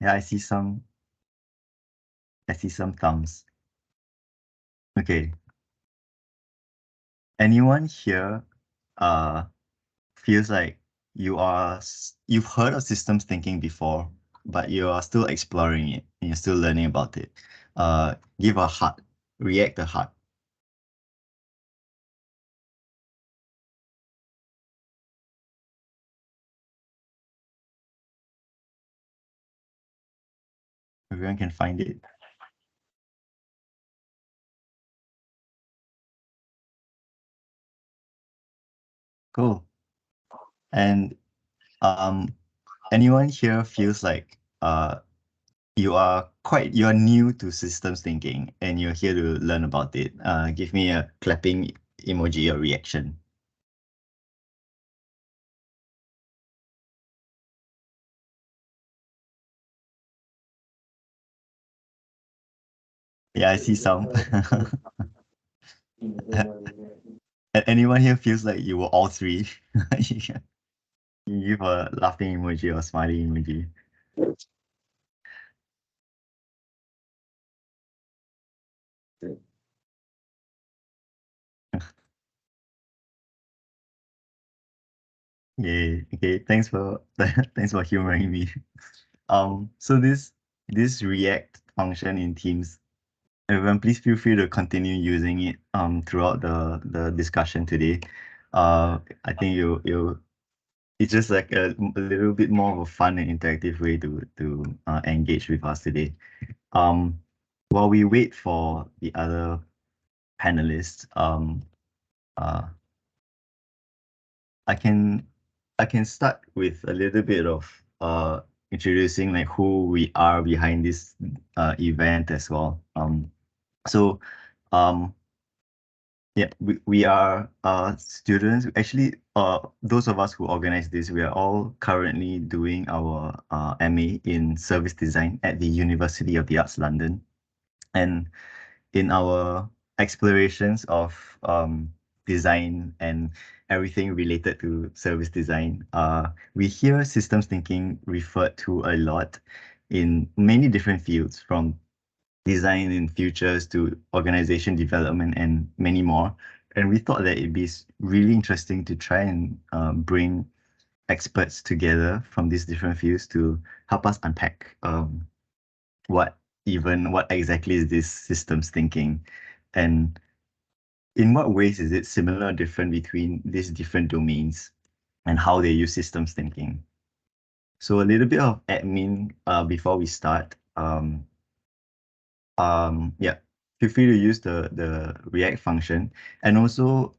Yeah, I see some thumbs. Okay. Anyone here feels like you've heard of systems thinking before, but you are still exploring it and you're still learning about it? Give a heart, react a heart. Everyone can find it. Cool. And um, anyone here feels like you're new to systems thinking and you're here to learn about it? Give me a clapping emoji or reaction. Yeah, I see some. Anyone here feels like you were all three? You can give a laughing emoji or smiling emoji. Yeah. Okay. Thanks for thanks for humoring me. So this React function in Teams, everyone, please feel free to continue using it throughout the discussion today. I think you it's just like a little bit more of a fun and interactive way to engage with us today. Um, while we wait for the other panelists, uh, I can I can start with a little bit of introducing like who we are behind this event as well. So um, yeah, we are students. Actually, those of us who organize this, we are all currently doing our MA in service design at the University of the Arts London. And in our explorations of design and everything related to service design, we hear systems thinking referred to a lot in many different fields, from design in futures to organization development and many more. And we thought that it'd be really interesting to try and bring experts together from these different fields to help us unpack what exactly is this systems thinking, and in what ways is it similar or different between these different domains, and how they use systems thinking. So a little bit of admin before we start. Yeah, feel free to use the React function, and also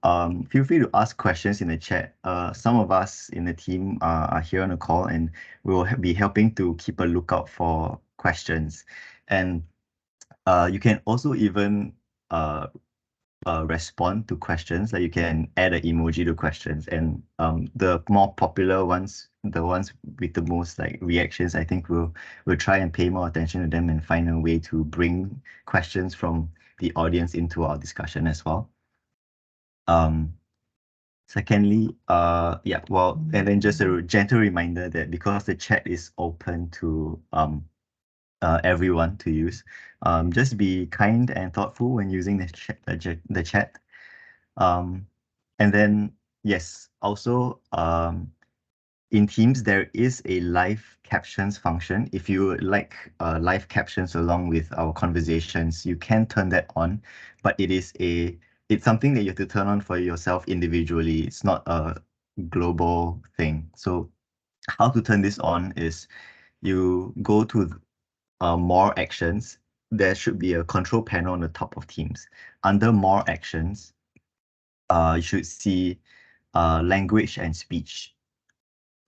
feel free to ask questions in the chat. Some of us in the team are here on the call, and we will be helping to keep a lookout for questions. And you can also even respond to questions. Like you can add an emoji to questions, and the more popular ones, the ones with the most like reactions, I think we'll try and pay more attention to them and find a way to bring questions from the audience into our discussion as well. Um, Secondly, yeah, well, and then just a gentle reminder that because the chat is open to everyone to use, just be kind and thoughtful when using the chat. Um, and then, yes, also in Teams, there is a live captions function. If you would like live captions along with our conversations, you can turn that on, but it's something that you have to turn on for yourself individually. It's not a global thing. So how to turn this on is you go to more actions. There should be a control panel on the top of Teams. Under more actions, you should see language and speech.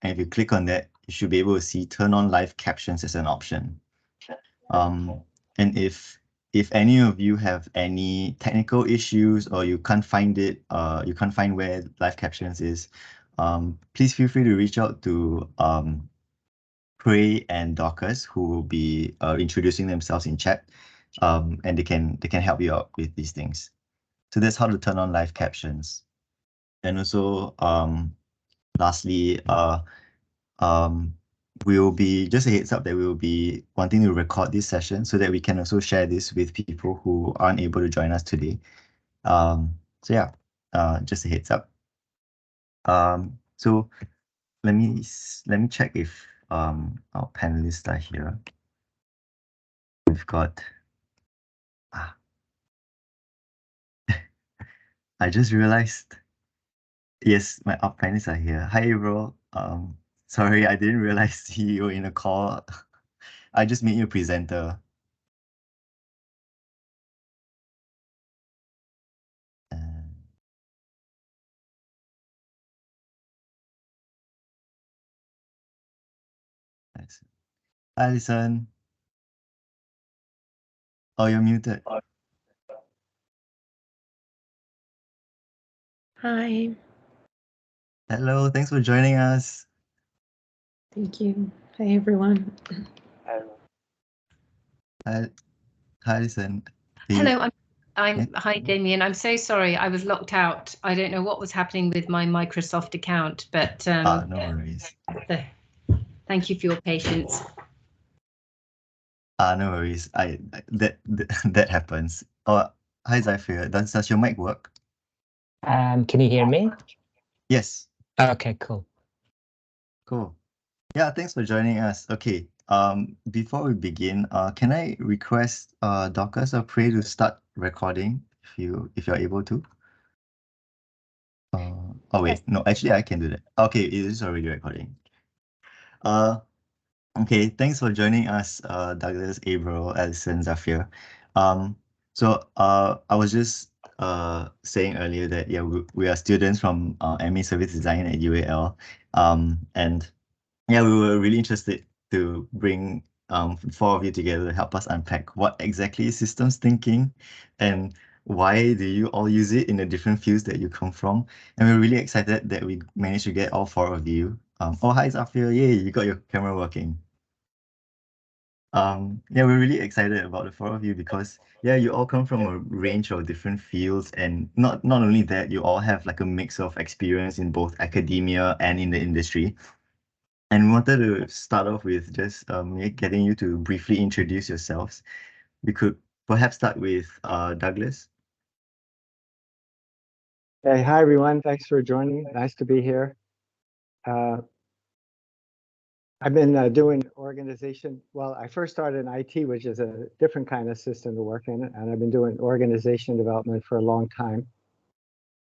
And if you click on that, you should be able to see turn on live captions as an option. Um, and if any of you have any technical issues or you can't find it, you can't find where live captions is, please feel free to reach out to Prey and Dorcas, who will be introducing themselves in chat, and they can help you out with these things. So that's how to turn on live captions. And also, lastly, um, we will be, just a heads up that we will be wanting to record this session so that we can also share this with people who aren't able to join us today. So yeah, just a heads up. So let me check if our panelists are here. We've got I just realized, yes, my our panelists are here. Hi Abril. Sorry, I didn't realize you were in a call. I just made you a presenter. Alison. Oh, you're muted. Hi. Hello, thanks for joining us. Thank you. Hi, everyone. Hi, Alison. Hello, hi, Damien. I'm so sorry. I was locked out. I don't know what was happening with my Microsoft account, but no worries. Thank you for your patience. No worries. That happens. Oh, hi Zafir. Does your mic work? Can you hear me? Yes. Okay, cool. Cool. Yeah, thanks for joining us. Okay. Before we begin, can I request Dorcas or Prey to start recording if you're able to? Oh wait, no, actually I can do that. Okay, it is already recording. Okay, thanks for joining us, Douglas, Abril, Alison, Zafir. So I was just saying earlier that yeah, we are students from MA Service Design at UAL, and yeah, we were really interested to bring four of you together to help us unpack what exactly is systems thinking, and why do you all use it in the different fields that you come from. And we're really excited that we managed to get all four of you. Oh, hi Zafir, yay, you got your camera working. Yeah, we're really excited about the four of you because yeah, you all come from a range of different fields, and not only that, you all have like a mix of experience in both academia and in the industry. And we wanted to start off with just getting you to briefly introduce yourselves. We could perhaps start with Douglas. Hey, hi everyone. Thanks for joining. Nice to be here. I've been doing organization. Well, I first started in IT, which is a different kind of system to work in, and I've been doing organization development for a long time.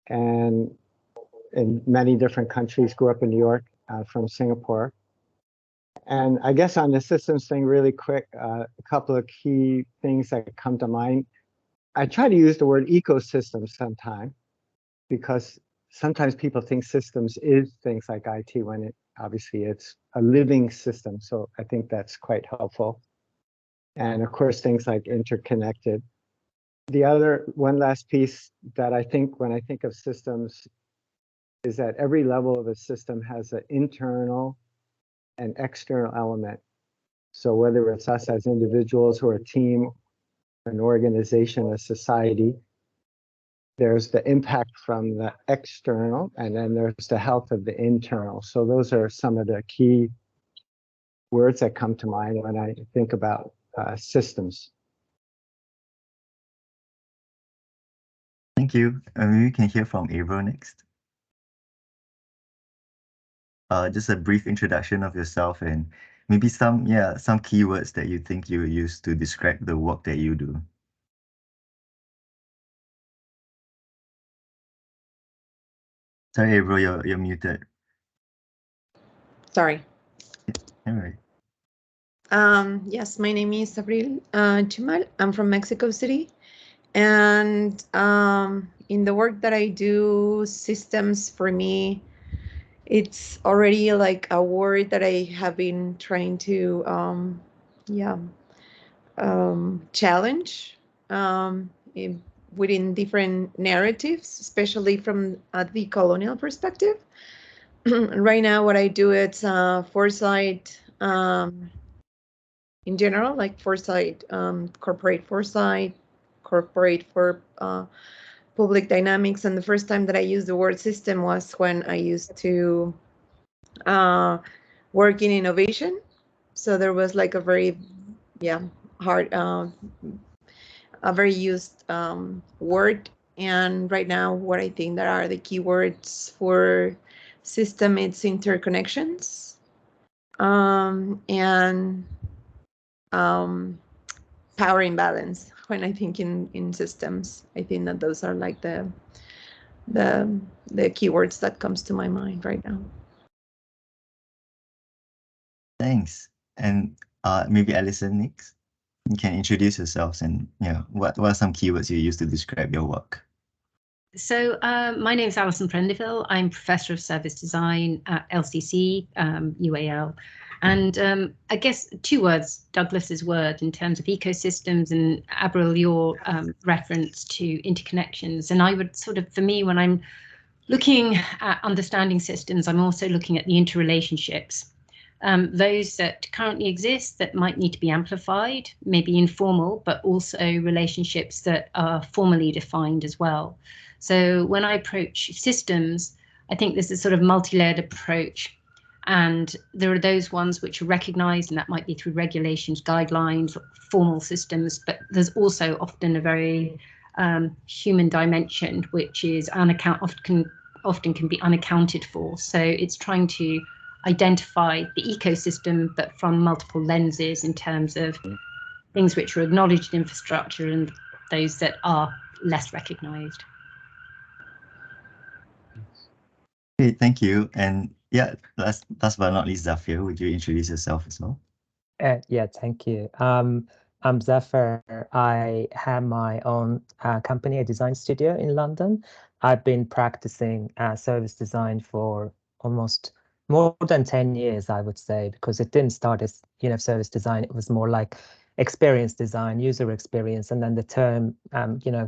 And in many different countries, grew up in New York, from Singapore. And I guess on the systems thing, really quick, a couple of key things that come to mind. I try to use the word ecosystem sometimes, because sometimes people think systems is things like IT when it obviously it's a living system. So I think that's quite helpful. And of course, things like interconnected. The other one last piece that I think when I think of systems is that every level of a system has an internal and external element. So whether it's us as individuals or a team, an organization, a society, there's the impact from the external, and then there's the health of the internal. So those are some of the key words that come to mind when I think about systems. Thank you. Maybe we can hear from Abril next. Just a brief introduction of yourself and maybe some keywords that you think you use to describe the work that you do. Sorry, Abril, you're muted. Sorry. All right. Yes, my name is Abril Chimal. I'm from Mexico City. And in the work that I do, systems for me, it's already like a word that I have been trying to challenge within different narratives, especially from the colonial perspective. Right now, what I do, it's foresight in general, like foresight, corporate foresight, corporate for public dynamics. And the first time that I used the word system was when I used to work in innovation So there was like a very, hard, a very used word. And right now, what I think that are the keywords for system, it's interconnections, and power imbalance. When I think in systems, I think that those are like the keywords that comes to my mind right now. Thanks. And maybe Alison next. You can introduce yourselves and what are some keywords you use to describe your work? So my name is Alison Prendeville. I'm Professor of Service Design at LCC, UAL. And I guess 2 words, Douglas's word in terms of ecosystems, and Abril, your reference to interconnections. And I would sort of, for me, when I'm looking at understanding systems, I'm also looking at the interrelationships. Those that currently exist that might need to be amplified, maybe informal, but also relationships that are formally defined as well. So when I approach systems, I think there's a sort of multi-layered approach, and there are those ones which are recognized, and that might be through regulations, guidelines, formal systems, but there's also often a very human dimension, which is often can be unaccounted for. So it's trying to identify the ecosystem, but from multiple lenses in terms of things which are acknowledged infrastructure and those that are less recognized. Okay, thank you. And yeah, last but not least, Zafir, would you introduce yourself as well? Yeah, thank you. I'm Zafir. I have my own company, a design studio in London. I've been practicing service design for almost more than 10 years, I would say, because it didn't start as service design. It was more like experience design, user experience, and then the term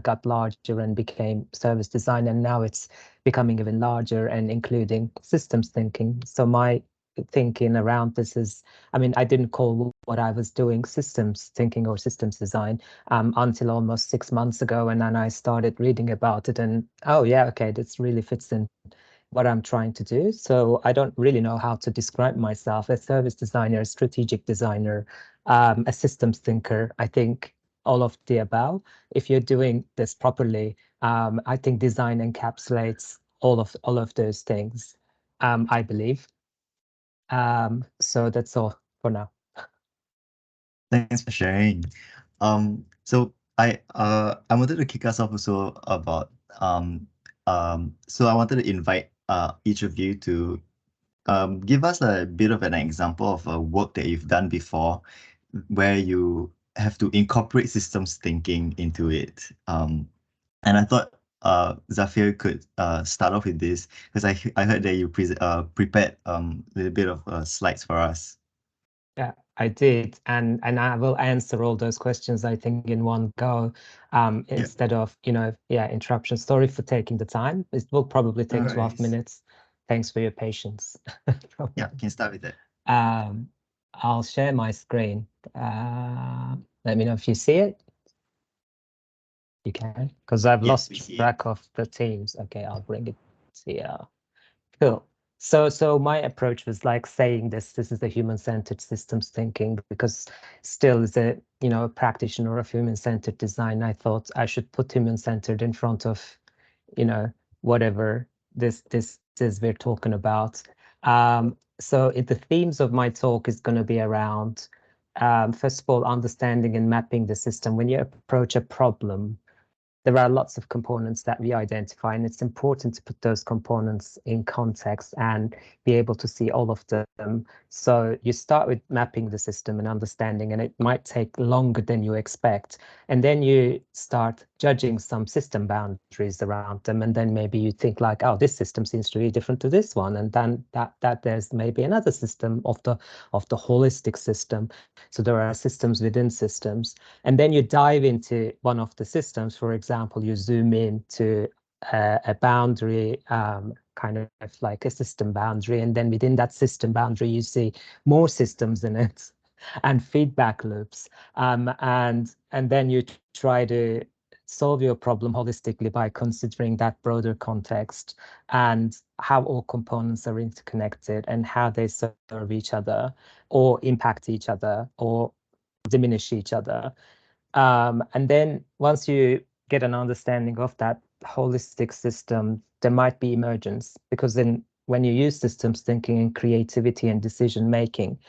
got larger and became service design, and now it's becoming even larger and including systems thinking. So my thinking around this is, I mean, I didn't call what I was doing systems thinking or systems design until almost 6 months ago, and then I started reading about it, and oh yeah, okay, this really fits in what I'm trying to do. So I don't really know how to describe myself as service designer, a strategic designer, a systems thinker. I think all of the above. If you're doing this properly, I think design encapsulates all of those things, I believe. So that's all for now. Thanks for sharing. So I wanted to kick us off also about so I wanted to invite each of you to give us a bit of an example of a work that you've done before where you have to incorporate systems thinking into it. And I thought Zafir could start off with this because I heard that you prepared a little bit of slides for us. Yeah, I did, and I will answer all those questions, I think, in one go, instead of interruption. Sorry for taking the time. It will probably take 12 minutes. Thanks for your patience. Yeah, you can start with that. I'll share my screen. Let me know if you see it. You can, because I've lost track of the teams. Okay, I'll bring it here. Cool. So my approach was like saying this is a human-centered systems thinking, because still as a a practitioner of human-centered design, I thought I should put human-centered in front of whatever this is we're talking about. So the themes of my talk is going to be around first of all, understanding and mapping the system. When you approach a problem, there are lots of components that we identify, and it's important to put those components in context and be able to see all of them. So you start with mapping the system and understanding, and it might take longer than you expect. And then you start judging some system boundaries around them. And then maybe you think like, oh, this system seems to be different to this one. And then that there's maybe another system of the holistic system. So there are systems within systems. And then you dive into one of the systems. For example, you zoom in to a boundary, kind of like a system boundary. And then within that system boundary, you see more systems in it and feedback loops. And then you try to solve your problem holistically by considering that broader context and how all components are interconnected and how they serve each other or impact each other or diminish each other. And then once you get an understanding of that holistic system, there might be emergence, because then when you use systems thinking and creativity and decision making,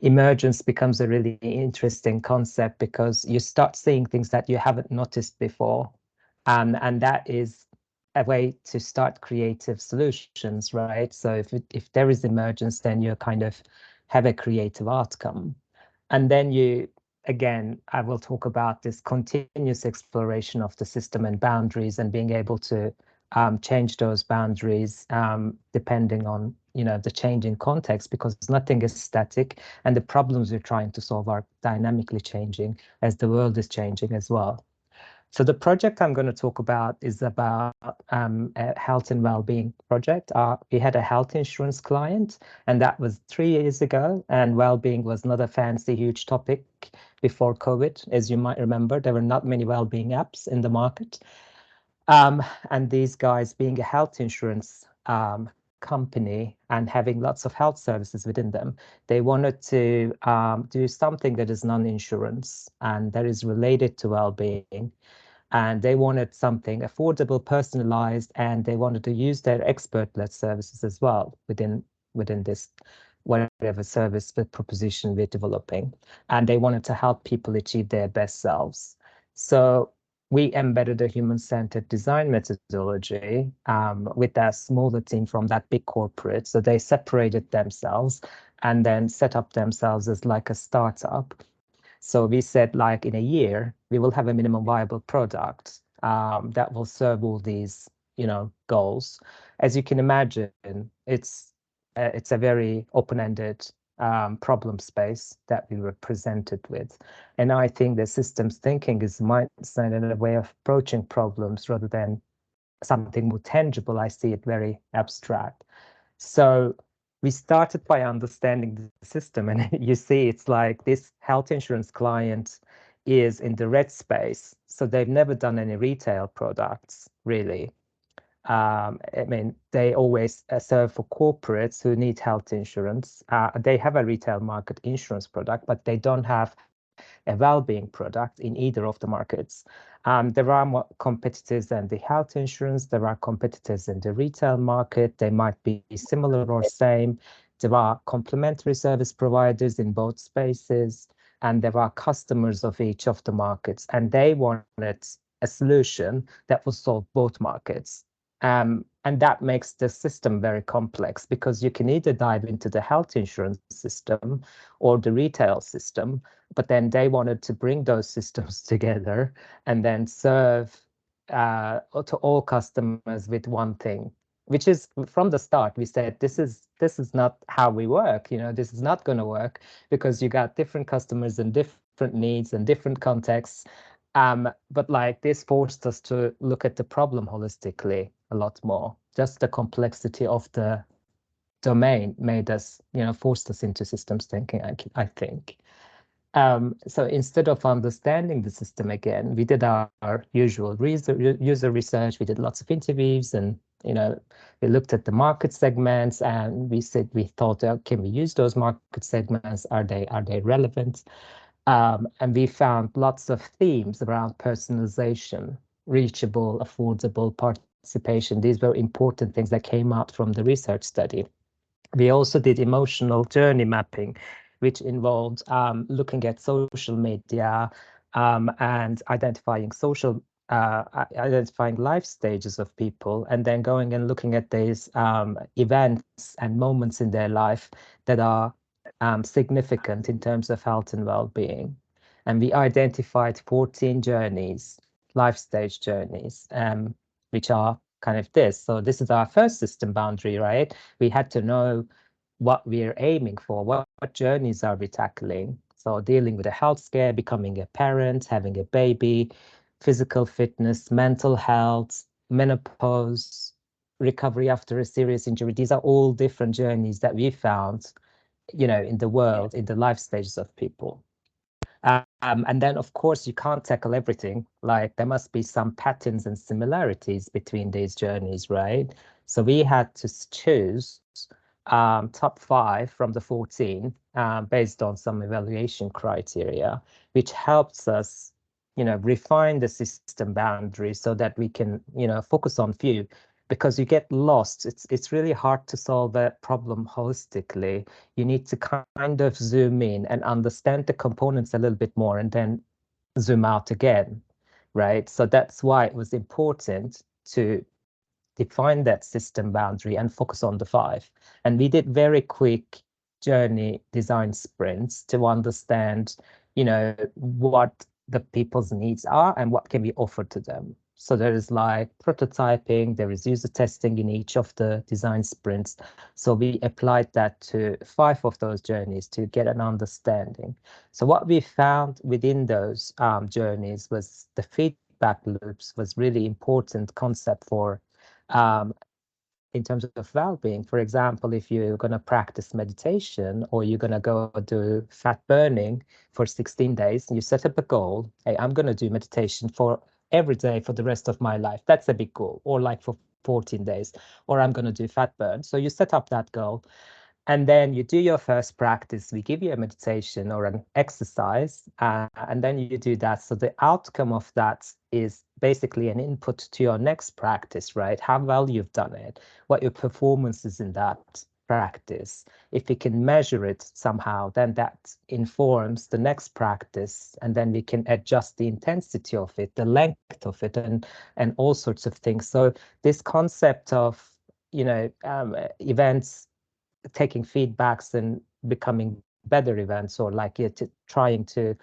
emergence becomes a really interesting concept, because you start seeing things that you haven't noticed before. And that is a way to start creative solutions, right? So if there is emergence, then you kind of have a creative outcome. And then again, I will talk about this continuous exploration of the system and boundaries, and being able to change those boundaries depending on the changing context, because nothing is static, and the problems we're trying to solve are dynamically changing as the world is changing as well. So the project I'm going to talk about is about a health and well-being project. We had a health insurance client, and that was 3 years ago, and well-being was not a fancy, huge topic before COVID. As you might remember, there were not many well-being apps in the market. And these guys, being a health insurance company and having lots of health services within them, they wanted to do something that is non-insurance and that is related to well-being. And they wanted something affordable, personalized, and they wanted to use their expert-led services as well within this whatever service the proposition we're developing. And they wanted to help people achieve their best selves. So we embedded a human-centered design methodology with a smaller team from that big corporate. So they separated themselves and then set up themselves as like a startup. So we said, like, in a year, we will have a minimum viable product that will serve all these, goals. As you can imagine, it's a very open-ended problem space that we were presented with. And I think the systems thinking is mindset and a way of approaching problems rather than something more tangible. I see it very abstract. So we started by understanding the system, and you see it's like this health insurance client is in the red space. So they've never done any retail products, really. I mean, they always serve for corporates who need health insurance. They have a retail market insurance product, but they don't have a well-being product in either of the markets. There are more competitors in the health insurance. There are competitors in the retail market. They might be similar or same. There are complementary service providers in both spaces, and there are customers of each of the markets. And they wanted a solution that will solve both markets. And that makes the system very complex, because you can either dive into the health insurance system or the retail system, but then they wanted to bring those systems together and then serve to all customers with one thing, which is, from the start, we said, this is not how we work. This is not going to work, because you got different customers and different needs and different contexts. But like, this forced us to look at the problem holistically a lot more. Just the complexity of the domain made us, forced us into systems thinking, I think. So instead of understanding the system again, we did our usual user research. We did lots of interviews, and we looked at the market segments, and we thought, can we use those market segments? Are they relevant? And we found lots of themes around personalization, reachable, affordable, participation. These were important things that came out from the research study. We also did emotional journey mapping, which involved looking at social media and identifying life stages of people, and then going and looking at these events and moments in their life that are significant in terms of health and well-being. And we identified 14 journeys, life stage journeys, which are kind of this. So this is our first system boundary, right? We had to know what we're aiming for, what journeys are we tackling. So dealing with a health scare, becoming a parent, having a baby, physical fitness, mental health, menopause, recovery after a serious injury. These are all different journeys that we found, in the world, in the life stages of people. And then, of course, you can't tackle everything. Like there must be some patterns and similarities between these journeys, right? So we had to choose top 5 from the 14 based on some evaluation criteria, which helps us, refine the system boundaries so that we can, focus on few. Because you get lost, it's really hard to solve a problem holistically. You need to kind of zoom in and understand the components a little bit more and then zoom out again, right? So that's why it was important to define that system boundary and focus on the 5. And we did very quick journey design sprints to understand, what the people's needs are and what can be offered to them. So there is like prototyping, there is user testing in each of the design sprints. So we applied that to 5 of those journeys to get an understanding. So what we found within those journeys was the feedback loops was really important concept for in terms of well-being. For example, if you're going to practice meditation or you're going to go do fat burning for 16 days, and you set up a goal, hey, I'm going to do meditation for every day for the rest of my life. That's a big goal. Or like for 14 days, or I'm going to do fat burn. So you set up that goal. And then you do your first practice. We give you a meditation or an exercise, and then you do that. So the outcome of that is basically an input to your next practice, right? How well you've done it, what your performance is in that practice. If we can measure it somehow, then that informs the next practice, and then we can adjust the intensity of it, the length of it, and all sorts of things. So this concept of, events taking feedbacks and becoming better events, or like trying to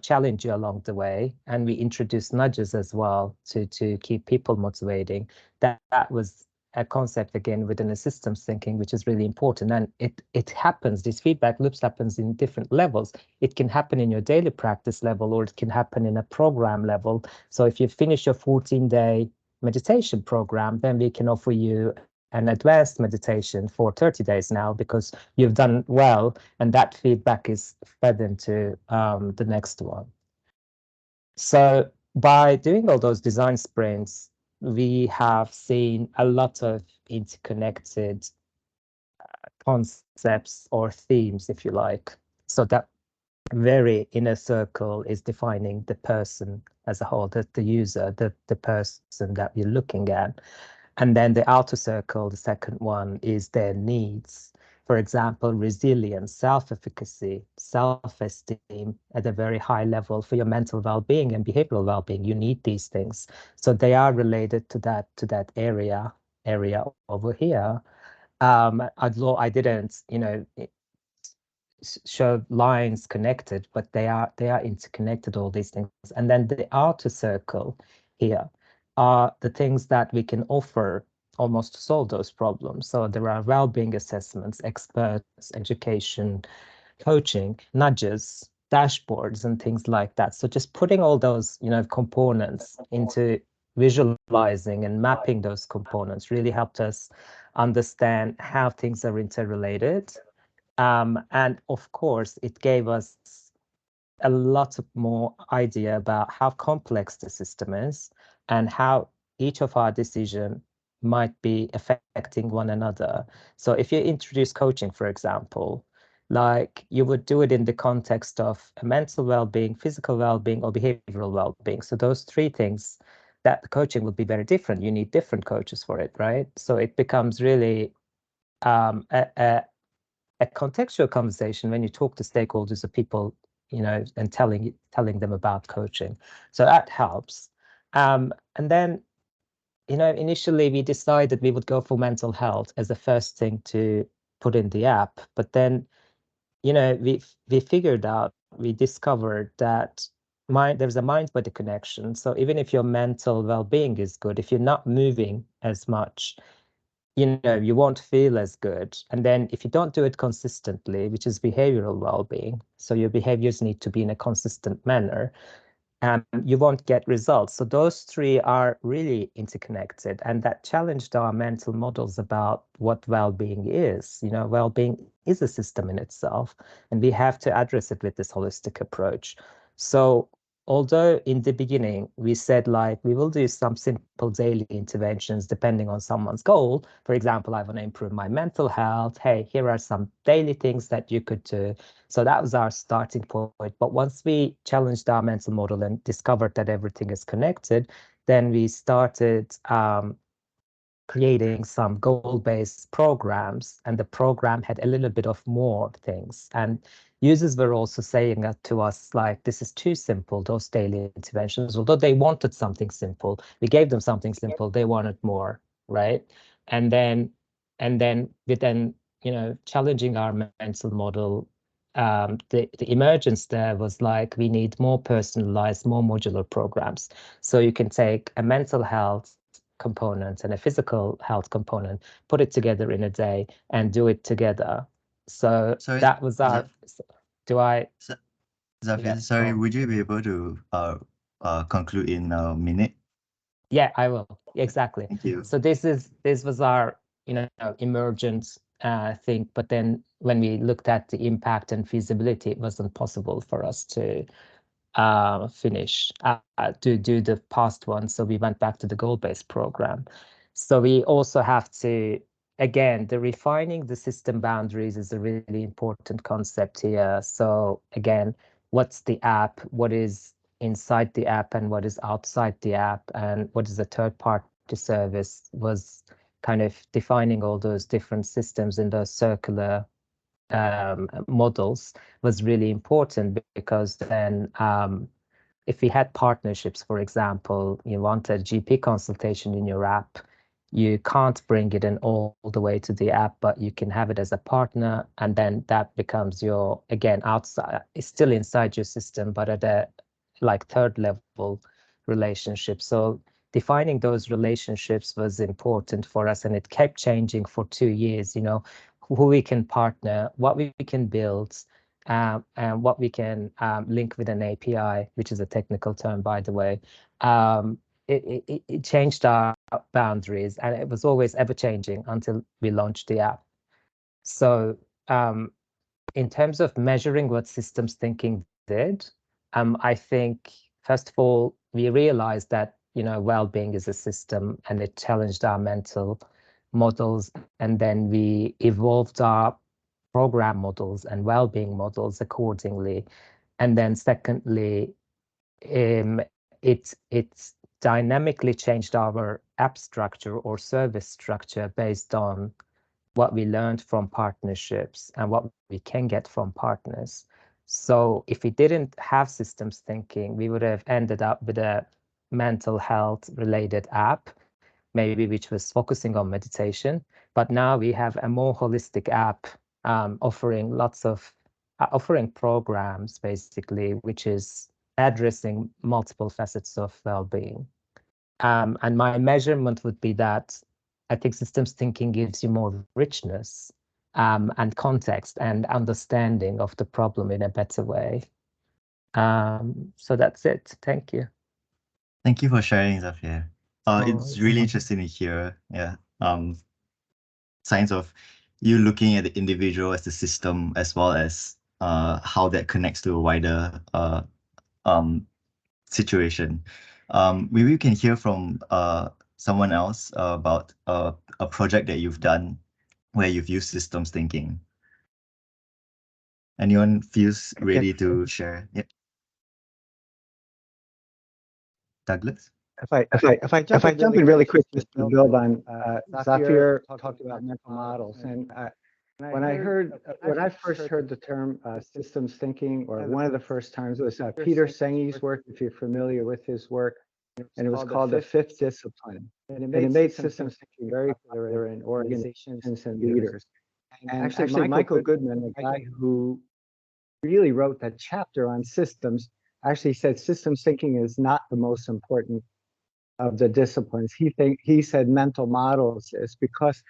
challenge you along the way, and we introduce nudges as well to keep people motivating. That was a concept again within a systems thinking, which is really important. And it happens, these feedback loops happens in different levels. It can happen in your daily practice level, or it can happen in a program level. So if you finish your 14-day meditation program, then we can offer you an advanced meditation for 30 days now because you've done well, and that feedback is fed into the next one. So by doing all those design sprints, we have seen a lot of interconnected concepts or themes, if you like. So that very inner circle is defining the person as a whole, the user, the person that you're looking at. And then the outer circle, the second one, is their needs. For example, resilience, self-efficacy, self-esteem at a very high level for your mental well-being and behavioral well-being. You need these things. So they are related to that area over here. Although I didn't, show lines connected, but they are interconnected, all these things. And then the outer circle here are the things that we can offer almost to solve those problems. So there are well-being assessments, experts, education, coaching, nudges, dashboards, and things like that. So just putting all those, components into visualizing and mapping those components really helped us understand how things are interrelated. And of course, it gave us a lot more idea about how complex the system is and how each of our decisions might be affecting one another. So if you introduce coaching, for example, like you would do it in the context of a mental well-being, physical well-being, or behavioral well-being. So those 3 things, that the coaching will be very different. You need different coaches for it, right? So it becomes really a contextual conversation when you talk to stakeholders or people, and telling them about coaching. So that helps. And then, initially we decided we would go for mental health as the first thing to put in the app. But then, we figured out, we discovered that there's a mind-body connection. So even if your mental well-being is good, if you're not moving as much, you won't feel as good. And then if you don't do it consistently, which is behavioral well-being, so your behaviors need to be in a consistent manner, you won't get results. So those three are really interconnected, and that challenged our mental models about what well-being is. You know, well-being is a system in itself, and we have to address it with this holistic approach. So although in the beginning we said, like, we will do some simple daily interventions depending on someone's goal. For example, I want to improve my mental health. Hey, here are some daily things that you could do. So that was our starting point. But once we challenged our mental model and discovered that everything is connected, then we started creating some goal-based programs, and the program had a little bit of more things. And users were also saying to us, like, this is too simple, those daily interventions. Although they wanted something simple, we gave them something simple, they wanted more, right? And then within, you know, challenging our mental model, the emergence there was like, we need more personalized, more modular programs. So you can take a mental health component and a physical health component, put it together in a day and do it together. So that was our, Zafir, Yeah, sorry, go on. would you be able to conclude in a minute? Yeah, I will. Exactly. Thank you. So this was our, you know, emergent thing. But then when we looked at the impact and feasibility, it wasn't possible for us to finish to do the past one. So we went back to the goal-based program. So we also have to, again, the refining the system boundaries is a really important concept here. So again, what's the app? What is inside the app and what is outside the app, and what is a third-party service, was kind of defining all those different systems in those circular models was really important, because then if we had partnerships, for example, you want a GP consultation in your app, you can't bring it in all the way to the app, but you can have it as a partner, and then that becomes your, again, outside, it's still inside your system, but at a like third level relationship. So defining those relationships was important for us, and it kept changing for 2 years, you know, who we can partner, what we can build, and what we can link with an API, which is a technical term, by the way. It changed our boundaries, and it was always ever changing until we launched the app. So in terms of measuring what systems thinking did, I think, first of all, we realized that, you know, well-being is a system, and it challenged our mental models. And then we evolved our program models and well-being models accordingly. And then secondly, it's dynamically changed our app structure or service structure based on what we learned from partnerships and what we can get from partners. So if we didn't have systems thinking, we would have ended up with a mental health related app, maybe which was focusing on meditation. But now we have a more holistic app offering lots of offering programs, basically, which is addressing multiple facets of well-being. And my measurement would be that I think systems thinking gives you more richness and context and understanding of the problem in a better way. So that's it. Thank you. Thank you for sharing, Zafir. It's really interesting to hear, signs of you looking at the individual as the system, as well as how that connects to a wider situation. Maybe we can hear from someone else about a project that you've done where you've used systems thinking. Anyone feels ready to share? Yep. Douglas? If I jump in really quick, just to build on Zafir talked about mental models, and when I first heard the term systems thinking, or one of the first times, was Peter Sengi's work, if you're familiar with his work, and it was called the fifth discipline, and it made systems thinking very clear in organizations and leaders. And actually, Michael Goodman, a guy who really wrote that chapter on systems, actually said systems thinking is not the most important of the disciplines. He said mental models is, because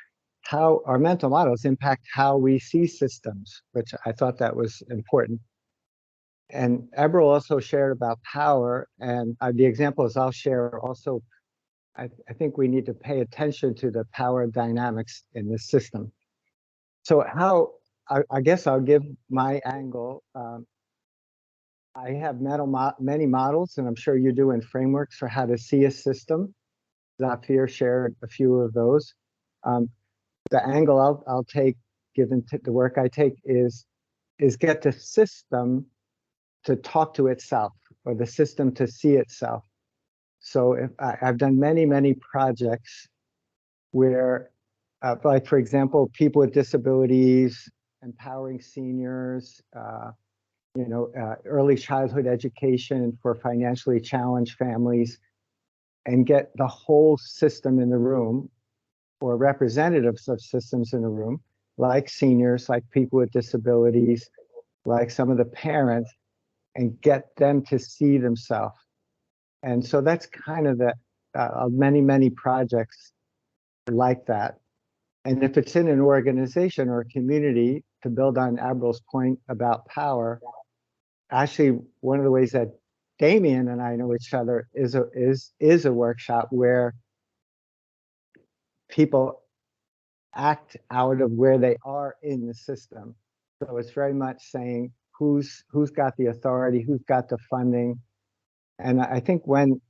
how our mental models impact how we see systems, which I thought that was important. And Abril also shared about power, and the examples I'll share also, I think we need to pay attention to the power dynamics in this system. So how, I guess I'll give my angle. I have many models, and I'm sure you do, in frameworks for how to see a system. Zafir shared a few of those. The angle I'll take, given the work I take, is get the system to talk to itself, or the system to see itself. So if I've done many projects where, like for example, people with disabilities, empowering seniors, early childhood education for financially challenged families, and get the whole system in the room, or representatives of systems in the room, like seniors, like people with disabilities, like some of the parents, and get them to see themselves. And so that's kind of the many projects like that. And if it's in an organization or a community, to build on Abril's point about power, actually one of the ways that Damien and I know each other is a workshop where people act out of where they are in the system. So it's very much saying who's got the authority, who's got the funding. And I think when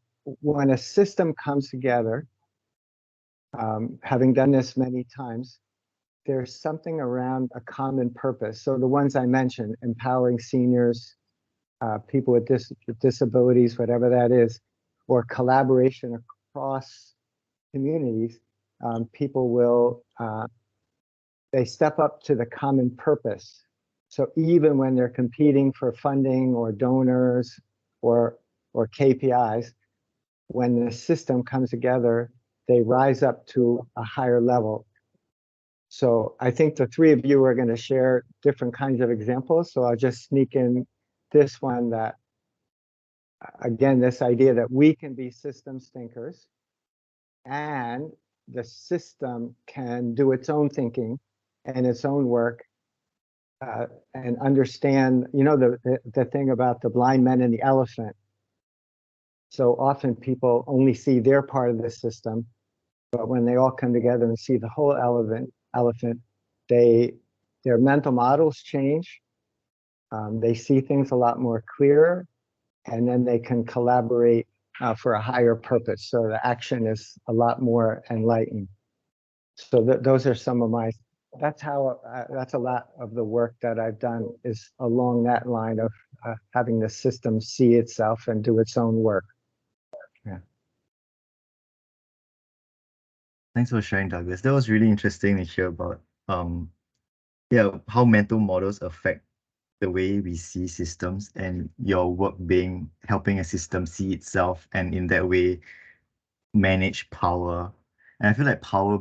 a system comes together, having done this many times, there's something around a common purpose. So the ones I mentioned, empowering seniors, people with disabilities, whatever that is, or collaboration across communities, people will, they step up to the common purpose. So even when they're competing for funding or donors or KPIs, when the system comes together, they rise up to a higher level. So I think the three of you are going to share different kinds of examples. So I'll just sneak in this one, that, again, this idea that we can be systems thinkers, and the system can do its own thinking and its own work, and understand, the thing about the blind man and the elephant. So often people only see their part of the system, but when they all come together and see the whole elephant, their mental models change. They see things a lot more clearer, and then they can collaborate for a higher purpose. So the action is a lot more enlightened. So those are some of my, that's a lot of the work that I've done is along that line of having the system see itself and do its own work. Yeah. Thanks for sharing, Douglas. That was really interesting to hear about how mental models affect the way we see systems, and your work helping a system see itself, and in that way manage power. And I feel like power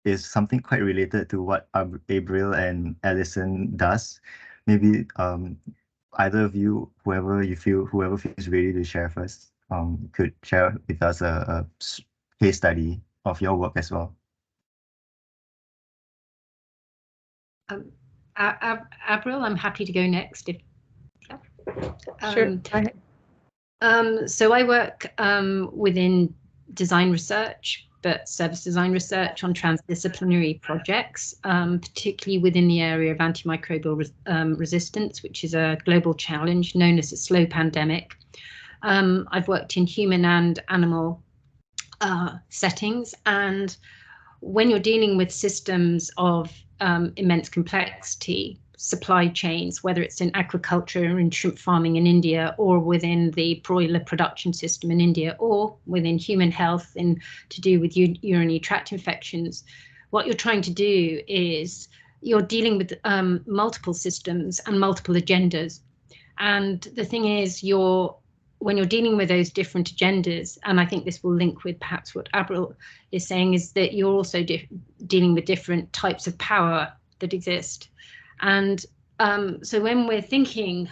is something quite related to what Abril and Alison does. Maybe either of you, whoever feels ready to share first, could share with us a case study of your work as well. Abril, I'm happy to go next. Sure. So I work within design research, but service design research on transdisciplinary projects, particularly within the area of antimicrobial resistance, which is a global challenge known as a slow pandemic. I've worked in human and animal settings, and when you're dealing with systems of immense complexity, supply chains, whether it's in agriculture or in shrimp farming in India, or within the broiler production system in India, or within human health to do with urinary tract infections, what you're trying to do is you're dealing with multiple systems and multiple agendas. And the thing is, when you're dealing with those different agendas, and I think this will link with perhaps what Abril is saying, is that you're also dealing with different types of power that exist. And so when we're thinking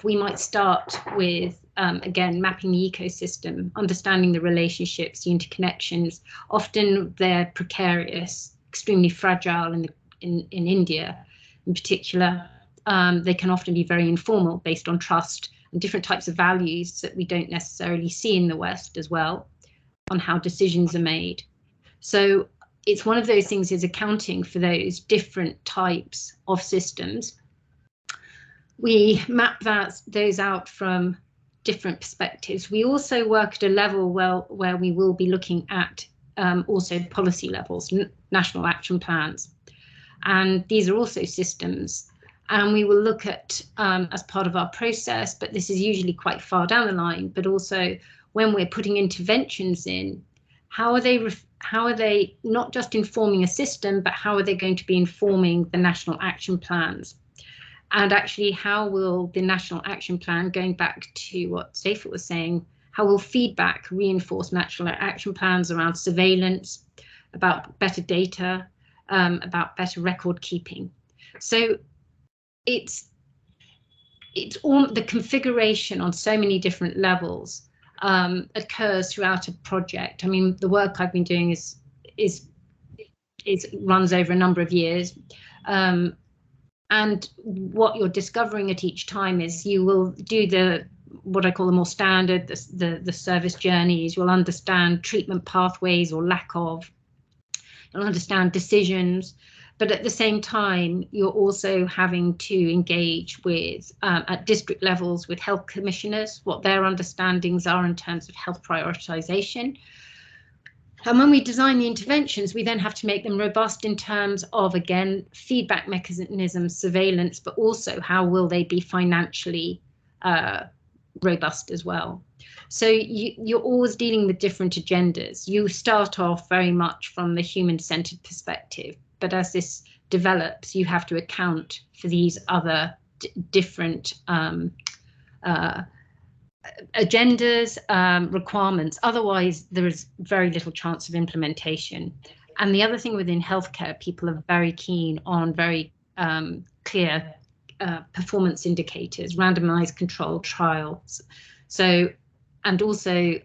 we might start with, again, mapping the ecosystem, understanding the relationships, the interconnections. Often they're precarious, extremely fragile in India in particular. they can often be very informal, based on trust and different types of values that we don't necessarily see in the West as well, on how decisions are made. So it's one of those things, is accounting for those different types of systems. We map those out from different perspectives. We also work at a level where we will be looking at also policy levels, national action plans. And these are also systems. And we will look at, as part of our process, but this is usually quite far down the line, but also when we're putting interventions in, how are they not just informing a system, but how are they going to be informing the national action plans? And actually, how will the national action plan, going back to what Safa was saying, how will feedback reinforce national action plans around surveillance, about better data, about better record keeping? So it's all the configuration on so many different levels occurs throughout a project. I mean, the work I've been doing runs over a number of years. And what you're discovering at each time is you will do what I call the more standard, the service journeys. You'll understand treatment pathways or lack of. You'll understand decisions, but at the same time, you're also having to engage with at district levels with health commissioners, what their understandings are in terms of health prioritization. And when we design the interventions, we then have to make them robust in terms of, again, feedback mechanisms, surveillance, but also how will they be financially robust as well. So you're always dealing with different agendas. You start off very much from the human-centered perspective, but as this develops, you have to account for these other different agendas, requirements. Otherwise, there is very little chance of implementation. And the other thing within healthcare, people are very keen on very clear performance indicators, randomized controlled trials. So, and also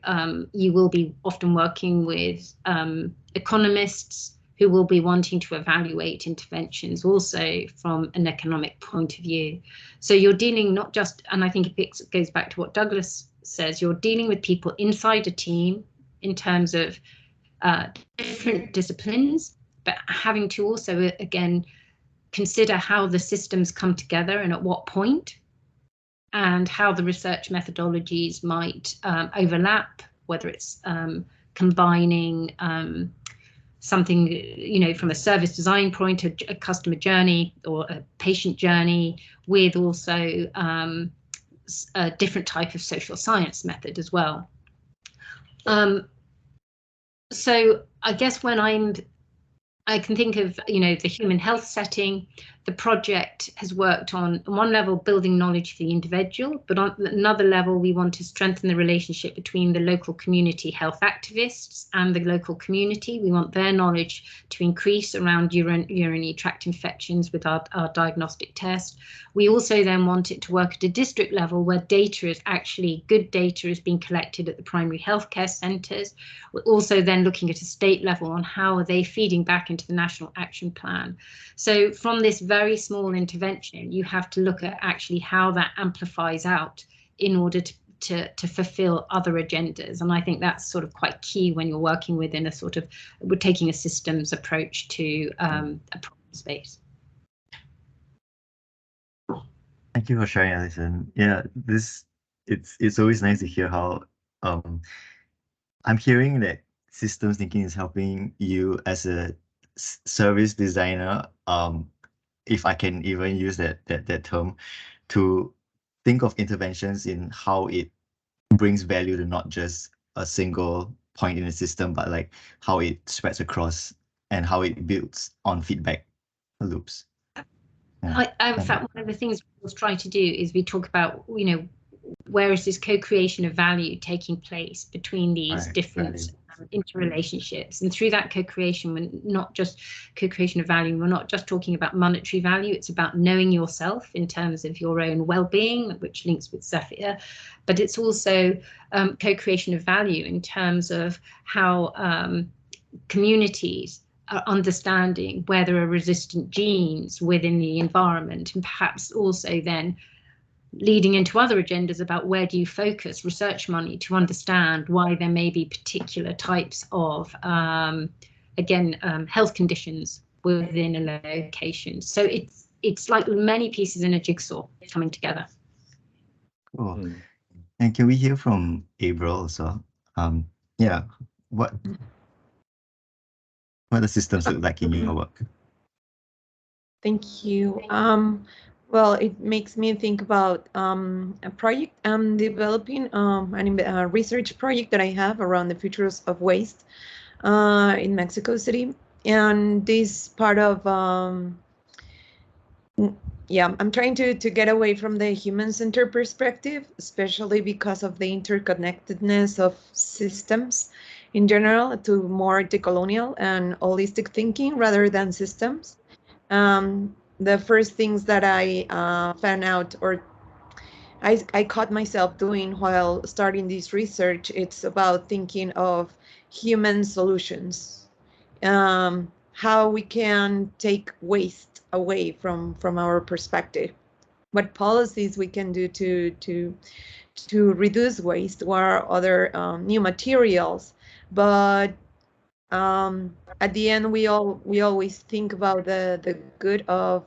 you will be often working with economists who will be wanting to evaluate interventions also from an economic point of view. So you're dealing not just, and I think it goes back to what Douglas says, you're dealing with people inside a team in terms of different disciplines, but having to also, again, consider how the systems come together and at what point, and how the research methodologies might overlap, whether it's combining something, you know, from a service design point, a customer journey or a patient journey, with also a different type of social science method as well. So I guess when I can think of, you know, the human health setting, the project has worked on one level, building knowledge for the individual, but on another level, we want to strengthen the relationship between the local community health activists and the local community. We want their knowledge to increase around urinary tract infections with our diagnostic test. We also then want it to work at a district level where data is actually, good data is being collected at the primary healthcare centres. We're also then looking at a state level on how are they feeding back into the National Action Plan. So from this very small intervention, you have to look at actually how that amplifies out in order to fulfill other agendas. And I think that's sort of quite key when you're working within a sort of, we're taking a systems approach to a problem space. Thank you for sharing, Alison. Yeah, it's always nice to hear how I'm hearing that systems thinking is helping you as a service designer, if I can even use that term, to think of interventions in how it brings value to not just a single point in the system, but like how it spreads across and how it builds on feedback loops. Yeah. In fact, one of the things we'll try to do is we talk about, you know, where is this co-creation of value taking place between these different interrelationships, and through that co-creation, we're not just co-creation of value, we're not just talking about monetary value, it's about knowing yourself in terms of your own well-being, which links with Zafir, but it's also co-creation of value in terms of how communities understanding where there are resistant genes within the environment, and perhaps also then leading into other agendas about where do you focus research money to understand why there may be particular types of, health conditions within a location. So it's like many pieces in a jigsaw coming together. Cool. And can we hear from Abril also? Yeah, what the systems look like in your work? Thank you. Well, it makes me think about a project I'm developing, a research project that I have around the futures of waste in Mexico City. And this part of, I'm trying to get away from the human-centered perspective, especially because of the interconnectedness of systems in general, to more decolonial and holistic thinking rather than systems. The first things that I found out, or I caught myself doing while starting this research, it's about thinking of human solutions, how we can take waste away from our perspective, what policies we can do to reduce waste, what are other new materials, but at the end, we always think about the good of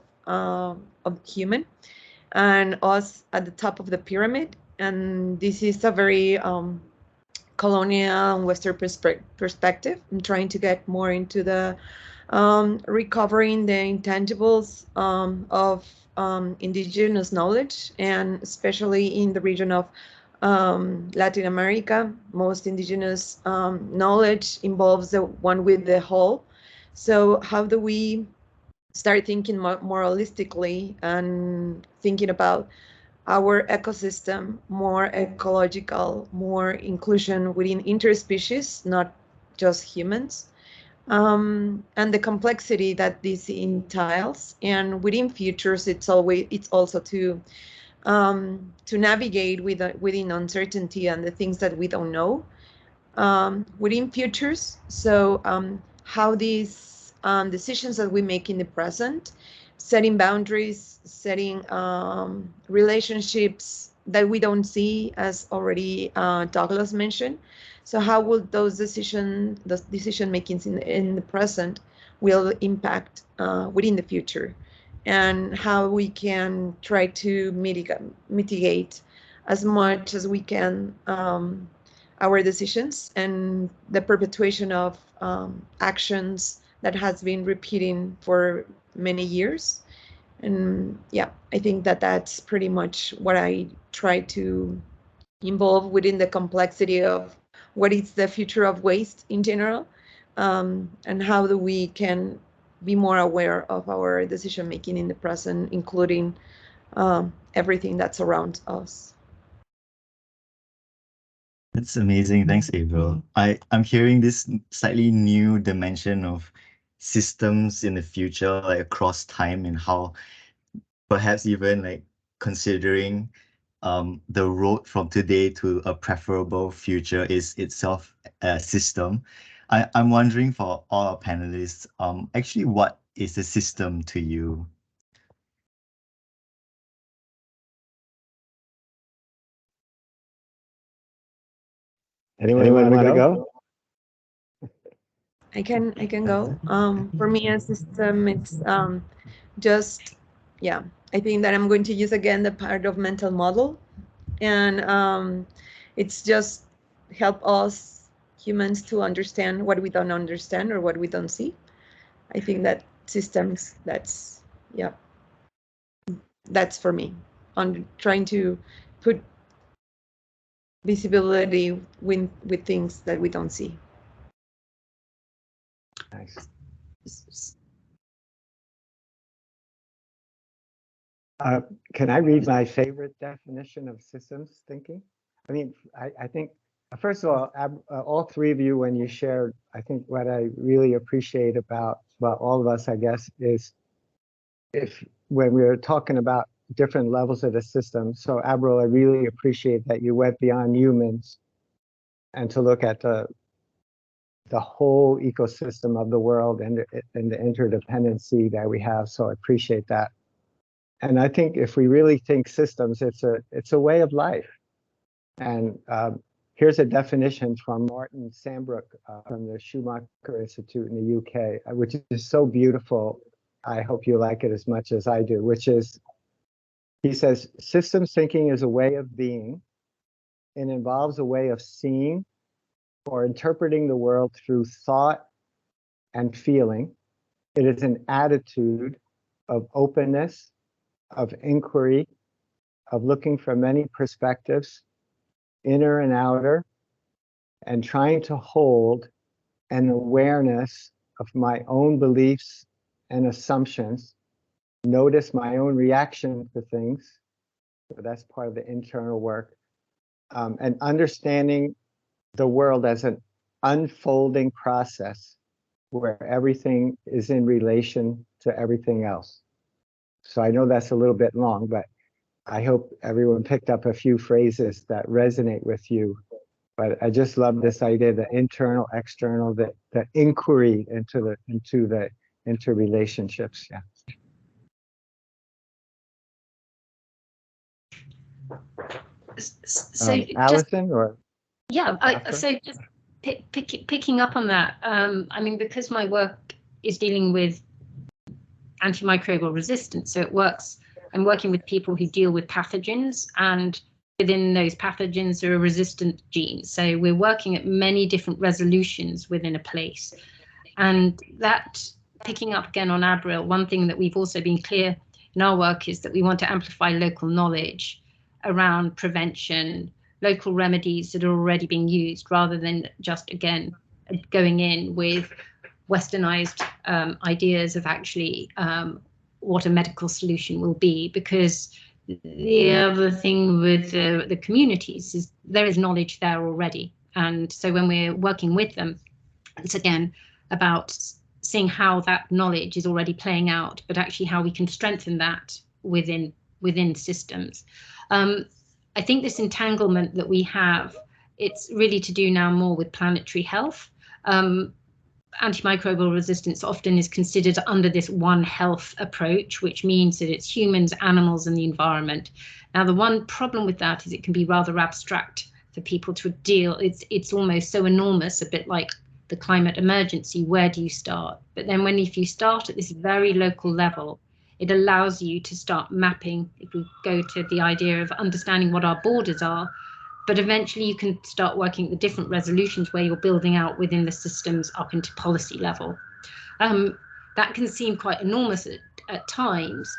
human and us at the top of the pyramid, and this is a very colonial and Western perspective. I'm trying to get more into the recovering the intangibles of indigenous knowledge, and especially in the region of Latin America, most indigenous knowledge involves the one with the whole. So how do we start thinking more holistically and thinking about our ecosystem, more ecological, more inclusion within interspecies, not just humans, and the complexity that this entails. And within futures, it's also to navigate within uncertainty and the things that we don't know within futures. So how these decisions that we make in the present, setting boundaries, setting relationships that we don't see, as already Douglas mentioned. So how will those decision makings in the present will impact within the future, and how we can try to mitigate as much as we can our decisions and the perpetuation of actions that has been repeating for many years. And yeah, I think that that's pretty much what I try to involve within the complexity of what is the future of waste in general, and how do we can be more aware of our decision making in the present, including everything that's around us. That's amazing. Thanks, Abril. I'm hearing this slightly new dimension of systems in the future, like across time, and how perhaps even like considering the road from today to a preferable future is itself a system. I'm wondering for all our panelists, actually, what is a system to you? Anyone want to go? I can go. For me, a system, it's just, yeah, I think that I'm going to use again the part of mental model, and it's just help us humans to understand what we don't understand or what we don't see. I think that systems, that's for me, on trying to put visibility with things that we don't see. Nice. Can I read my favorite definition of systems thinking? I mean, I think, first of all three of you, when you shared, I think what I really appreciate about, well, all of us, I guess, is when we're talking about different levels of the system. So Abril, I really appreciate that you went beyond humans and to look at the the whole ecosystem of the world and the interdependency that we have. So I appreciate that. And I think if we really think systems, it's a way of life. And here's a definition from Martin Sambrook from the Schumacher Institute in the UK, which is so beautiful. I hope you like it as much as I do, which is, he says, systems thinking is a way of being. It involves a way of seeing or interpreting the world through thought and feeling. It is an attitude of openness, of inquiry, of looking from many perspectives, inner and outer, and trying to hold an awareness of my own beliefs and assumptions, notice my own reaction to things. So that's part of the internal work. And understanding the world as an unfolding process where everything is in relation to everything else. So I know that's a little bit long, but I hope everyone picked up a few phrases that resonate with you. But I just love this idea, the internal, external, the inquiry into the interrelationships. Yeah. So Alison, or yeah, so just picking up on that. I mean, because my work is dealing with antimicrobial resistance, so I'm working with people who deal with pathogens, and within those pathogens there are resistant genes. So we're working at many different resolutions within a place. And that, picking up again on Abril, one thing that we've also been clear in our work is that we want to amplify local knowledge around prevention, local remedies that are already being used, rather than just, again, going in with westernized ideas of actually what a medical solution will be. Because the other thing with the communities is there is knowledge there already. And so when we're working with them, it's again about seeing how that knowledge is already playing out, but actually how we can strengthen that within systems. I think this entanglement that we have, it's really to do now more with planetary health. Antimicrobial resistance often is considered under this One Health approach, which means that it's humans, animals, and the environment. Now, the one problem with that is it can be rather abstract for people to deal. It's almost so enormous, a bit like the climate emergency. Where do you start? But then if you start at this very local level, it allows you to start mapping. If we go to the idea of understanding what our borders are, but eventually you can start working at the different resolutions where you're building out within the systems up into policy level. That can seem quite enormous at times,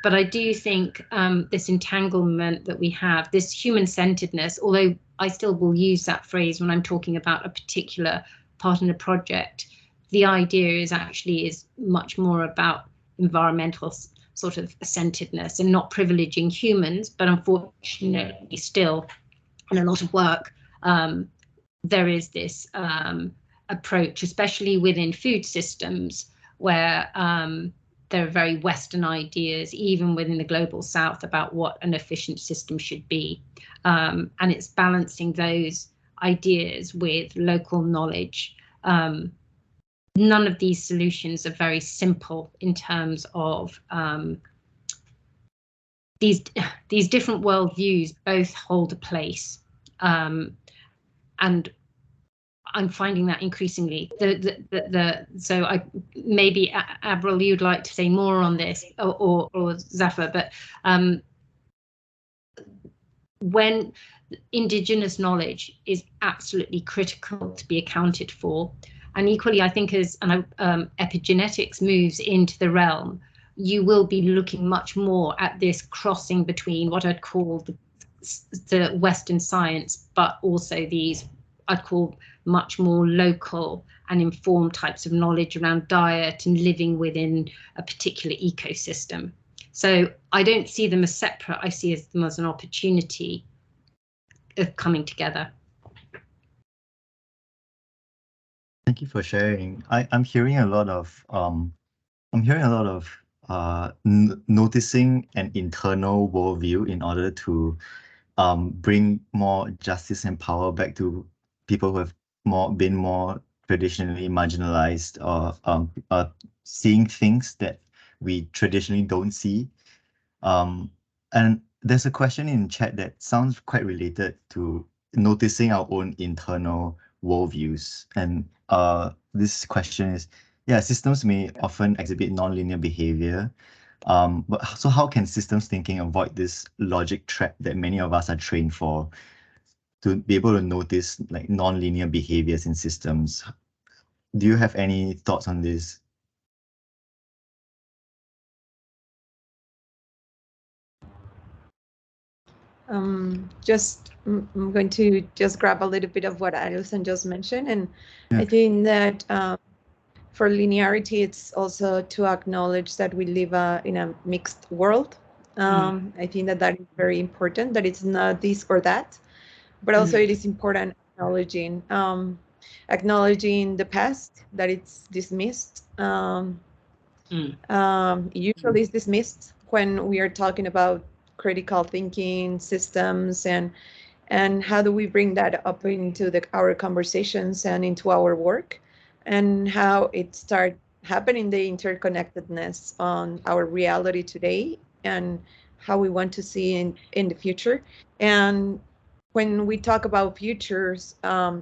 but I do think this entanglement that we have, this human-centeredness, although I still will use that phrase when I'm talking about a particular part in a project, the idea is much more about environmental sort of centeredness and not privileging humans, but unfortunately still in a lot of work, there is this approach, especially within food systems, where there are very Western ideas, even within the global South, about what an efficient system should be. And it's balancing those ideas with local knowledge. None of these solutions are very simple in terms of these different worldviews both hold a place. And I'm finding that increasingly. So maybe Abril, you'd like to say more on this, or Zafar, but when Indigenous knowledge is absolutely critical to be accounted for, and equally, I think as epigenetics moves into the realm, you will be looking much more at this crossing between what I'd call the Western science, but also these I'd call much more local and informed types of knowledge around diet and living within a particular ecosystem. So I don't see them as separate. I see them as an opportunity of coming together. Thank you for sharing. I'm hearing a lot of noticing an internal worldview in order to bring more justice and power back to people who have been more traditionally marginalized or seeing things that we traditionally don't see. And there's a question in chat that sounds quite related to noticing our own internal worldviews. And this question is, yeah, systems may often exhibit nonlinear behavior. But so how can systems thinking avoid this logic trap that many of us are trained for, to be able to notice like nonlinear behaviors in systems? Do you have any thoughts on this? I'm going to just grab a little bit of what Alison just mentioned, and I think that for linearity, it's also to acknowledge that we live in a mixed world. I think that is very important, that it's not this or that, but also it is important acknowledging the past, that it's dismissed. Usually it's dismissed when we are talking about critical thinking systems, and how do we bring that up into our conversations and into our work, and how it starts happening, the interconnectedness on our reality today and how we want to see in the future. And when we talk about futures,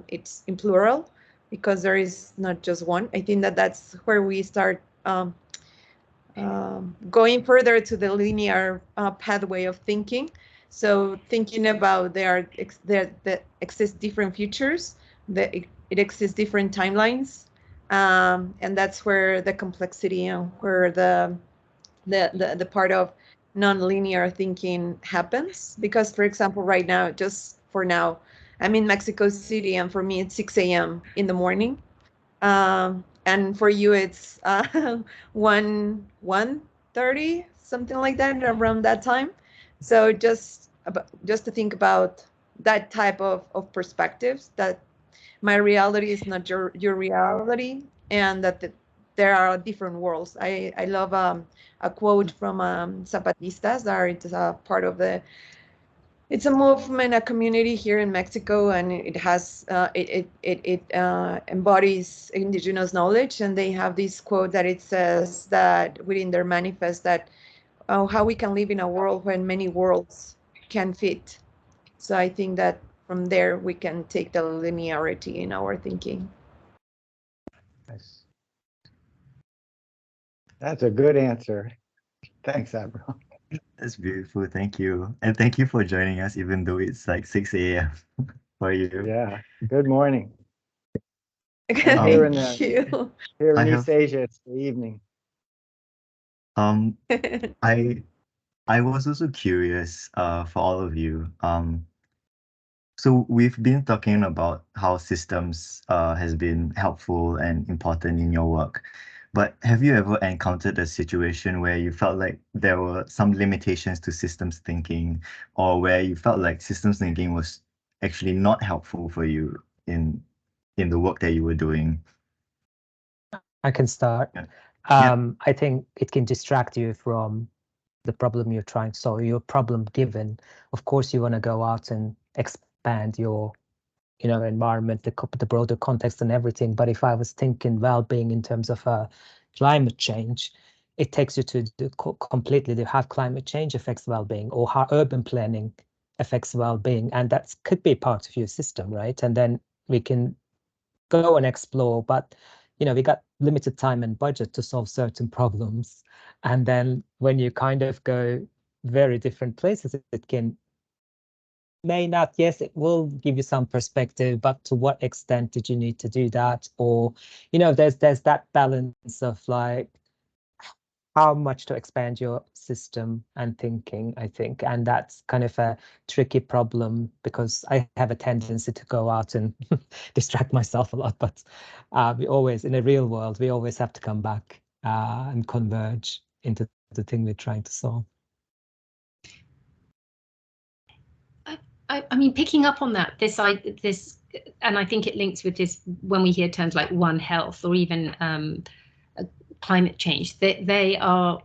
it's in plural because there is not just one. I think that that's where we start going further to the linear pathway of thinking. So thinking about there exist different futures, that it exists different timelines, and that's where the complexity and where the part of non-linear thinking happens. Because, for example, right now, just for now, I'm in Mexico City, and for me it's 6 a.m. in the morning. And for you it's 1:30, something like that, around that time. So just to think about that type of perspectives, that my reality is not your reality, and that there are different worlds. I love a quote from Zapatistas, that it's a part of it's a movement, a community here in Mexico, and it has it embodies indigenous knowledge. And they have this quote that it says that within their manifest, that how we can live in a world when many worlds can fit. So I think that from there we can take the linearity in our thinking. Nice. That's a good answer. Thanks, Abril. That's beautiful. Thank you. And thank you for joining us, even though it's like 6 a.m. for you. Yeah. Good morning. Thank Here in East Asia, it's the evening. I was also curious for all of you. So we've been talking about how systems has been helpful and important in your work. But have you ever encountered a situation where you felt like there were some limitations to systems thinking, or where you felt like systems thinking was actually not helpful for you in the work that you were doing? I can start. Yeah. I think it can distract you from the problem you're trying to solve, your problem given. Of course, you want to go out and expand your environment, the broader context and everything. But if I was thinking well-being in terms of climate change, it takes you to completely how climate change affects well-being, or how urban planning affects well-being, and that could be part of your system, right? And then we can go and explore, but we got limited time and budget to solve certain problems. And then when you kind of go very different places, it can may not, yes, it will give you some perspective, but to what extent did you need to do that? Or, there's that balance of like how much to expand your system and thinking, I think. And that's kind of a tricky problem, because I have a tendency to go out and distract myself a lot. But we always, in a real world, we always have to come back and converge into the thing we're trying to solve. I mean, picking up on that, this, and I think it links with this when we hear terms like One Health, or even climate change, they are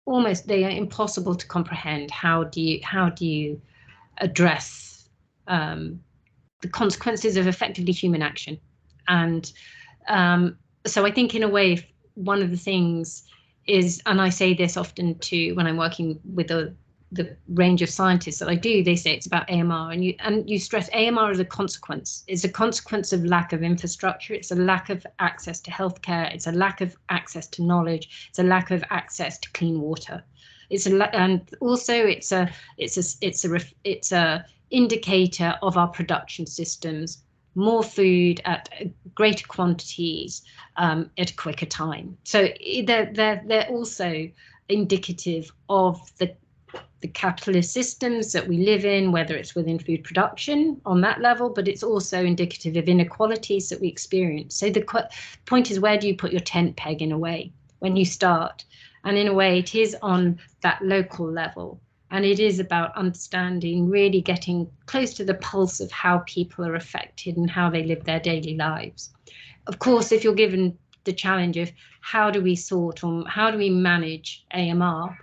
impossible to comprehend. How do you address the consequences of effectively human action? And so I think in a way, one of the things is, and I say this often too when I'm working with the range of scientists that I do, they say it's about AMR, and you stress AMR is a consequence. It's a consequence of lack of infrastructure. It's a lack of access to healthcare. It's a lack of access to knowledge. It's a lack of access to clean water. And also it's a indicator of our production systems. More food at greater quantities at a quicker time. So they're also indicative of the capitalist systems that we live in, whether it's within food production on that level, but it's also indicative of inequalities that we experience. So the point is, where do you put your tent peg in a way when you start? And in a way, it is on that local level. And it is about understanding, really getting close to the pulse of how people are affected and how they live their daily lives. Of course, if you're given the challenge of how do we how do we manage AMR?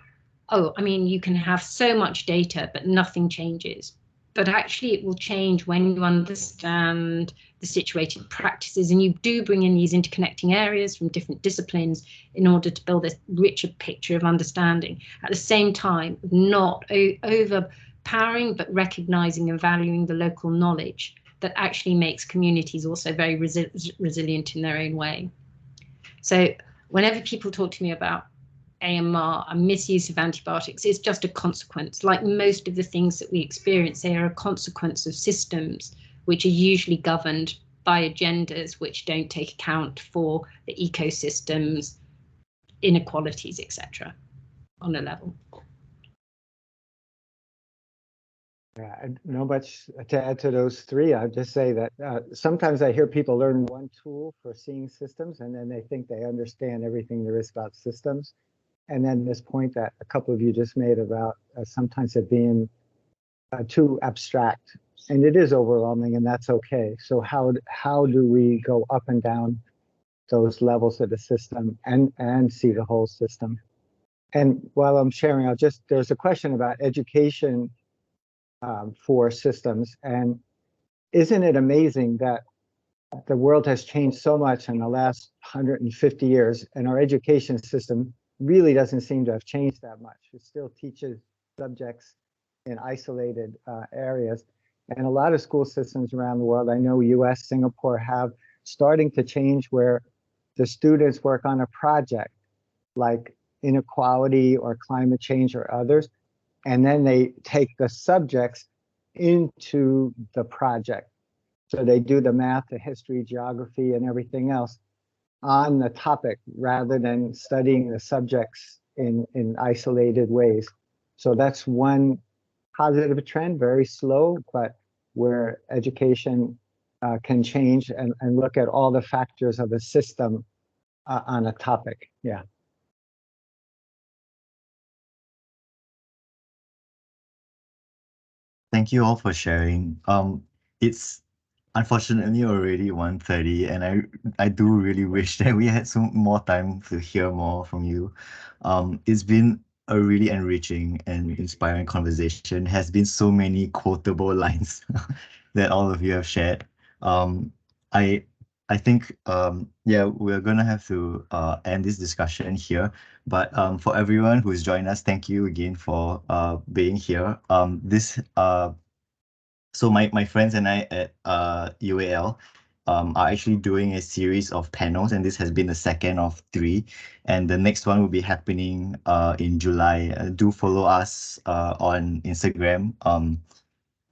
Oh, I mean, you can have so much data, but nothing changes. But actually, it will change when you understand the situated practices, and you do bring in these interconnecting areas from different disciplines in order to build a richer picture of understanding. At the same time, not overpowering, but recognizing and valuing the local knowledge that actually makes communities also very resilient in their own way. So whenever people talk to me about AMR and misuse of antibiotics, is just a consequence. Like most of the things that we experience, they are a consequence of systems which are usually governed by agendas which don't take account for the ecosystems, inequalities, etc. on a level. Yeah, not much to add to those three. I'll just say that sometimes I hear people learn one tool for seeing systems, and then they think they understand everything there is about systems. And then this point that a couple of you just made about sometimes it being too abstract, and it is overwhelming, and that's okay. So how do we go up and down those levels of the system and see the whole system? And while I'm sharing, there's a question about education for systems, and isn't it amazing that the world has changed so much in the last 150 years, and our education system really doesn't seem to have changed that much. It still teaches subjects in isolated areas. And a lot of school systems around the world, I know US, Singapore, have starting to change where the students work on a project like inequality or climate change or others, and then they take the subjects into the project. So they do the math, the history, geography, and everything else on the topic rather than studying the subjects in isolated ways. So that's one positive trend, very slow, but where education can change and look at all the factors of a system on a topic. Yeah. Thank you all for sharing. It's unfortunately already 1:30, and I do really wish that we had some more time to hear more from you. It's been a really enriching and inspiring conversation. Has been so many quotable lines that all of you have shared. I think yeah, we're gonna have to end this discussion here. But for everyone who's joined us, thank you again for being here. So my friends and I at UAL are actually doing a series of panels, and this has been the second of 3. And the next one will be happening in July. Do follow us on Instagram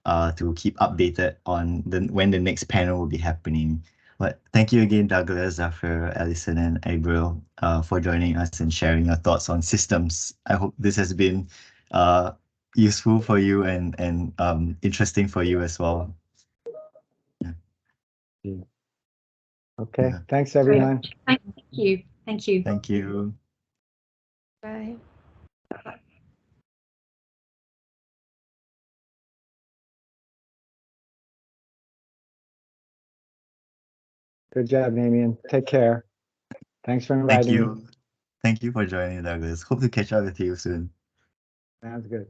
to keep updated on when the next panel will be happening. But thank you again, Douglas, Zafir, Alison, and Abril for joining us and sharing your thoughts on systems. I hope this has been useful for you and interesting for you as well. Yeah. Okay, Yeah. thanks everyone. Thank you. Thank you. Thank you. Bye. Good job, Damien. Take care. Thanks for inviting Thank me. you. Thank you for joining, Douglas. Hope to catch up with you soon. Sounds good.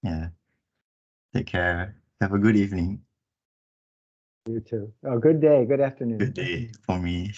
Yeah. Take care. Have a good evening. You too. Oh, good day. Good afternoon. Good day for me.